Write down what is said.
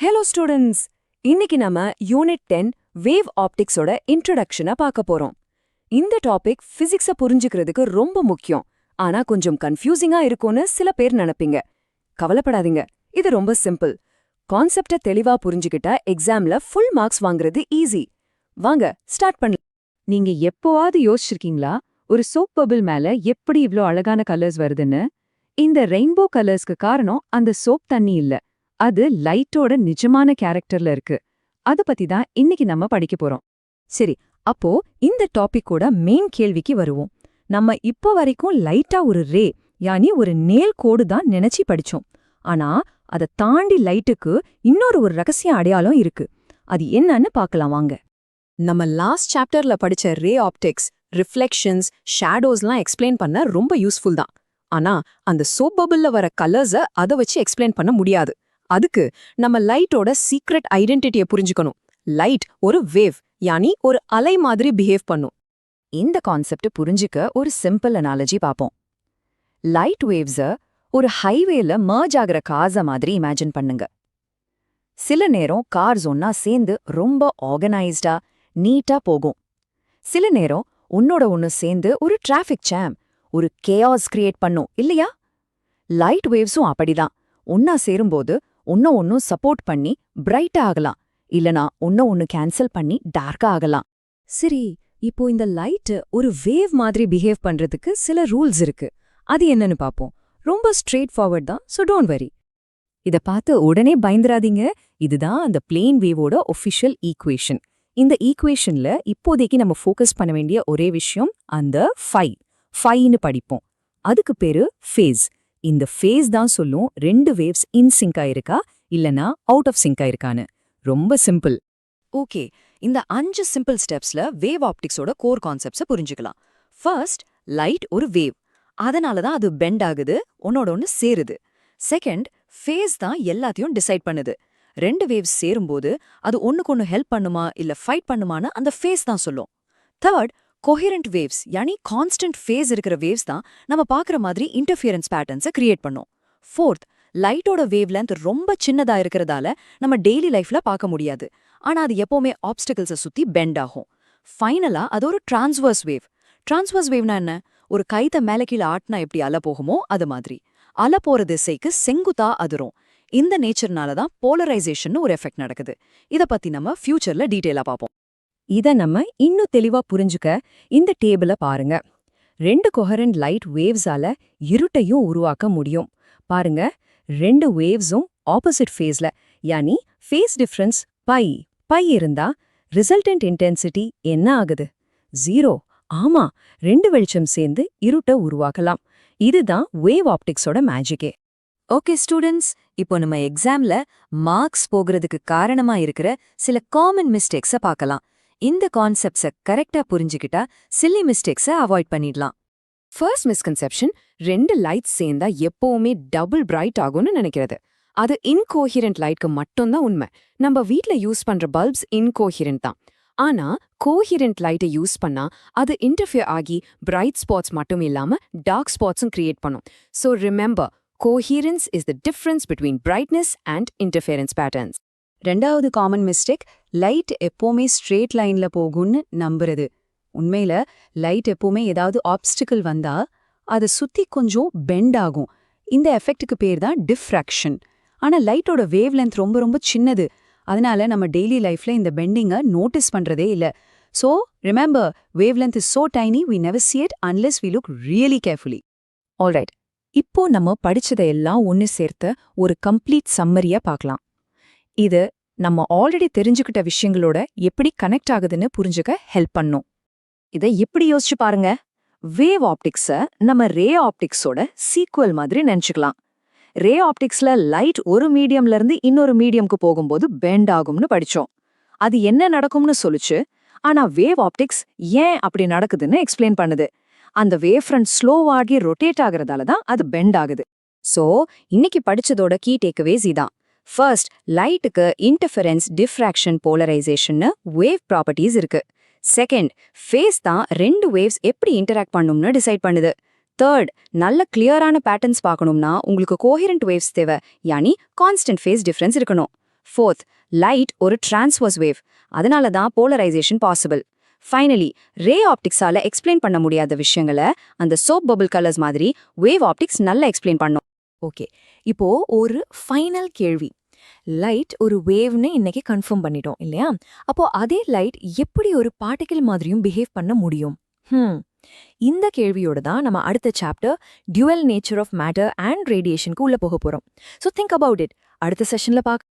Hello students, இன்னைக்கு நம்ம unit 10 wave ஆப்டிக்ஸோட இன்ட்ரோடக்ஷனை பார்க்க போறோம். இந்த டாபிக் பிசிக்ஸ புரிஞ்சுக்கிறதுக்கு ரொம்ப முக்கியம், ஆனா கொஞ்சம் கன்ஃபியூசிங்கா இருக்கும்னு சில பேர் நினைப்பீங்க. கவலைப்படாதீங்க, இது ரொம்ப சிம்பிள். கான்செப்ட தெளிவா புரிஞ்சுக்கிட்டா எக்ஸாம்ல ஃபுல் மார்க்ஸ் வாங்குறது ஈஸி. வாங்க ஸ்டார்ட் பண்ணலாம். நீங்க எப்போவாவது யோசிச்சிருக்கீங்களா, ஒரு சோப் பபிள் மேல எப்படி இவ்ளோ அழகான கலர்ஸ் வருதுன்னு? இந்த ரெயின்போ கலர்ஸ்க்கு காரணம் அந்த சோப் தண்ணி இல்ல, அது லைட்டோட நிஜமான கேரக்டர்ல இருக்கு. அத பத்தி தான் இன்னைக்கு நம்ம படிக்க போறோம். சரி, அப்போ இந்த டாபிக்கோட மெயின் கேள்விக்கு வருவோம். நம்ம இப்போ வரைக்கும் லைட்டா ஒரு ரே, யானி ஒரு நேல் கோடு தான் நினைச்சு படிச்சோம். ஆனா அதை தாண்டி லைட்டுக்கு இன்னொரு ரகசிய அடையாளம் இருக்கு. அது என்னன்னு பார்க்கலாம் வாங்க. நம்ம லாஸ்ட் சாப்டர்ல படிச்ச ரே ஆப்டிக்ஸ், ரிஃப்ளெக்ஷன்ஸ், ஷேடோஸ்லாம் எக்ஸ்பிளைன் பண்ண ரொம்ப யூஸ்ஃபுல் தான். ஆனா அந்த சோப் பபிள்ல வர கலர்ஸ அதை வச்சு எக்ஸ்பிளைன் பண்ண முடியாது. அதுக்கு நம்ம லைட்டோட சீக்ரெட் ஐடென்டிட்டியை புரிஞ்சுக்கணும். லைட் ஒரு வேவ், யானி ஒரு அலை மாதிரி பிஹேவ் பண்ணும். இந்த கான்செப்ட் புரிஞ்சுக்க ஒரு சிம்பிள் அனாலஜி பார்ப்போம். லைட் வேவ்ஸ ஒரு ஹைவேல மர்ஜ் ஆகிற கார்ஸ மாதிரி இமேஜின் பண்ணுங்க. சில நேரம் கார்ஸ் ஒன்னா சேர்ந்து ரொம்ப ஆர்கனைஸ்டா நீட்டா போகும். சில நேரம் ஒன்னு சேர்ந்து ஒரு டிராஃபிக் ஜாம், ஒரு கேஆஸ் கிரியேட் பண்ணும் இல்லையா? லைட் வேவ்ஸும் அப்படிதான். ஒன்னா சேரும்போது ஒன்னு சப்போர்ட் பண்ணி பிரைட்டா ஆகலாம், இல்லனா ஒன்னு கேன்சல் பண்ணி டார்க்கா ஆகலாம். சரி, இப்போ இந்த லைட் ஒரு வேவ் மாதிரி பிஹேவ் பண்றதுக்கு சில ரூல்ஸ் இருக்கு. அது என்னன்னு பாப்போம். ரொம்ப ஸ்ட்ரெயிட் ஃபார்வர்ட் தான், சோ டோன்ட் வரி. இத பார்த்து உடனே பயந்துராதீங்க. இதுதான் அந்த பிளேன் வேவோட ஒஃபிஷியல் ஈக்குவேஷன். இந்த ஈக்குவேஷன்ல இப்போதைக்கு நம்ம ஃபோக்கஸ் பண்ண வேண்டிய ஒரே விஷயம் அந்த ஃபைன்னு படிப்போம். அதுக்கு பேரு ஃபேஸ். இந்த ஃபேஸ் தான் சொல்லும் ரெண்டு வேவ்ஸ் இன் சிங்க் ஆயிருக்கா இல்லனா அவுட் ஆஃப் சிங்க் ஆயிருக்கான்னு. ரொம்ப சிம்பிள். ஓகே, இந்த 5 சிம்பிள் ஸ்டெப்ஸ்ல வேவ் ஆப்டிக்ஸோட கோர் கான்செப்ட்ஸை புரிஞ்சுக்கலாம். ஃபர்ஸ்ட், லைட் ஒரு வேவ், அதனால தான் அது பெண்ட் ஆகுது, ஒன்னு சேருது. செகண்ட், ஃபேஸ் தான் எல்லாத்தையும் டிசைட் பண்ணுது. ரெண்டு வேவ்ஸ் சேரும்போது அது ஒன்னுக்கு ஹெல்ப் பண்ணுமா இல்ல ஃபைட் பண்ணுமான்னு அந்த ஃபேஸ் தான் சொல்லும். தேர்ட், கோஹெரண்ட் வேவ்ஸ், யானி கான்ஸ்டன்ட் ஃபேஸ் இருக்கிற வேவ்ஸ் தான் நம்ம பார்க்குற மாதிரி இன்டர்ஃபியரன்ஸ் பேட்டர்ன்ஸை கிரியேட் பண்ணும். ஃபோர்த், லைட்டோட வேவ் லென்த் ரொம்ப சின்னதா இருக்கிறதால நம்ம டெய்லி லைஃப்ல பார்க்க முடியாது, ஆனா அது எப்பவுமே ஆப்ஸ்டிகல்ஸை சுத்தி பெண்ட் ஆகும். ஃபைனலா அது ஒரு டிரான்ஸ்வர்ஸ் வேவ். டிரான்ஸ்வர்ஸ் வேவ்னா என்ன? ஒரு கைத்த மேல கீழே ஆட்டினா எப்படி அலை போகுமோ அது மாதிரி அலை போற திசைக்கு செங்குத்தா அதிரும். இந்த நேச்சர்னால தான் போலரைசேஷன் ஒரு எஃபெக்ட் நடக்குது. இத பத்தி நம்ம ஃபியூச்சர்ல டீடைலா பார்ப்போம். இத நம்ம இன்னும் தெளிவா புரிஞ்சுக்க இந்த டேபிள பாருங்க. ரெண்டு கொஹரண்ட் லைட் வேவ்ஸால இருட்டையும் உருவாக்க முடியும். பாருங்க, ரெண்டு வேவ்ஸும் ஆப்போசிட் ஃபேஸ்ல, யானி ஃபேஸ் டிஃபரன்ஸ் பை இருந்தா ரிசல்டன்ட் இன்டென்சிட்டி என்ன ஆகுது? 0. ஆமா, ரெண்டு வெளிச்சம் சேர்ந்து இருட்டை உருவாக்கலாம். இதுதான் வேவ் ஆப்டிக்ஸோட மேஜிக்கே. ஓகே ஸ்டூடெண்ட்ஸ், இப்போ நம்ம எக்ஸாம்ல மார்க்ஸ் போகிறதுக்கு காரணமா இருக்கிற சில காமன் மிஸ்டேக்ஸை பார்க்கலாம். இந்த கான்செப்ட்ஸை கரெக்டா புரிஞ்சுக்கிட்டா சில்லி மிஸ்டேக்ஸை அவாய்ட் பண்ணிடலாம். ஃபர்ஸ்ட் மிஸ்கன்செப்ஷன், ரெண்டு லைட்ஸ் சேர்ந்தா எப்பவுமே டபுள் பிரைட் ஆகும்னு நினைக்கிறது. அது இன்கோஹிரண்ட் லைட்க்கு மட்டும்தான் உண்மை. நம்ம வீட்ல யூஸ் பண்ற பல்ப்ஸ் இன்கோஹிரண்ட் தான். ஆனா கோஹிரண்ட் லைட்டை யூஸ் பண்ணா அது இன்டர்ஃபியர் ஆகி பிரைட் ஸ்பாட்ஸ் மட்டும் இல்லாம டார்க் ஸ்பாட்ஸும் கிரியேட் பண்ணும். So remember, coherence is the difference between brightness and interference patterns. ரெண்டாவது காமன் மிஸ்டேக், லைட் எப்பவுமே ஸ்ட்ரெயிட் லைன்ல போகும்னு நம்புறது. உண்மையில லைட் எப்பவுமே ஏதாவது ஆப்ஸ்டிக்கல் வந்தா அதை சுத்தி கொஞ்சம் பெண்ட் ஆகும். இந்த எஃபெக்ட்டுக்கு பேர் தான் டிஃப்ராக்ஷன். ஆனா லைட்டோட வேவ் லென்த் ரொம்ப ரொம்ப சின்னது, அதனால நம்ம டெய்லி லைஃப்ல இந்த பெண்டிங்கை நோட்டீஸ் பண்றதே இல்ல. So remember, wave length is so tiny we never see it unless we look really carefully. Alright, இப்போ நம்ம படிச்சதையெல்லாம் ஒன்னு சேர்த்து ஒரு கம்ப்ளீட் சம்மரியா பார்க்கலாம். இது நம்ம ஆல்ரெடி தெரிஞ்சுக்கிட்ட விஷயங்களோட எப்படி கனெக்ட் ஆகுதுன்னு புரிஞ்சுக்க ஹெல்ப் பண்ணும். இதை எப்படி யோசிச்சு பாருங்க. வேவ் ஆப்டிக்ஸ நம்ம ரே ஆப்டிக்ஸோட சீக்குவல் மாதிரி நினைச்சுக்கலாம். ரே ஆப்டிக்ஸ்ல லைட் ஒரு மீடியம்ல இருந்து இன்னொரு மீடியம்க்கு போகும்போது பெண்ட் ஆகும்னு படிச்சோம். அது என்ன நடக்கும்னு சொல்லுச்சு. ஆனா வேவ் ஆப்டிக்ஸ் ஏன் அப்படி நடக்குதுன்னு எக்ஸ்பிளைன் பண்ணுது. அந்த வேவ் ஃப்ரண்ட் ஸ்லோவாகி ரொட்டேட் ஆகுறதால தான் அது பெண்ட் ஆகுது. சோ இன்னைக்கு படிச்சதோட கீ டேக்அவேஸ் இதான். ஃபர்ஸ்ட், லைட்டுக்கு இன்டர்ஃபெரன்ஸ், டிஃப்ராக்ஷன், போலரைசேஷன்னு வேவ் ப்ராப்பர்ட்டிஸ் இருக்கு. செகண்ட், ஃபேஸ் தான் ரெண்டு வேவ்ஸ் எப்படி இன்டராக்ட் பண்ணும்னு டிசைட் பண்ணுது. தேர்ட், நல்ல கிளியரான பேட்டர்ன்ஸ் பார்க்கணும்னா உங்களுக்கு கோஹெரண்ட் வேவ்ஸ் தேவை, யானி கான்ஸ்டன்ட் ஃபேஸ் டிஃபரன்ஸ் இருக்கணும். ஃபோர்த், லைட் ஒரு டிரான்ஸ்வர்ஸ் வேவ், அதனால தான் போலரைசேஷன் பாசிபிள். ஃபைனலி, ரே ஆப்டிக்ஸால எக்ஸ்பிளைன் பண்ண முடியாத விஷயங்களை அந்த சோப் பபிள் கலர்ஸ் மாதிரி வேவ் ஆப்டிக்ஸ் நல்லா எக்ஸ்பிளைன் பண்ணும். ஓகே, இப்போ ஒரு ஃபைனல் கேள்வி. லைட் ஒரு வேவ்னு இன்னைக்கு கன்ஃபார்ம் பண்ணிட்டோம் இல்லையா? அப்போ அதே லைட் எப்படி ஒரு பார்ட்டிகிள் மாதிரியும் பிஹேவ் பண்ண முடியும்? இந்த கேள்வியோட தான் நம்ம அடுத்த chapter dual nature of matter and ரேடியேஷனுக்கு உள்ள போக போறோம். So think about it. அடுத்த செஷன்ல பார்க்க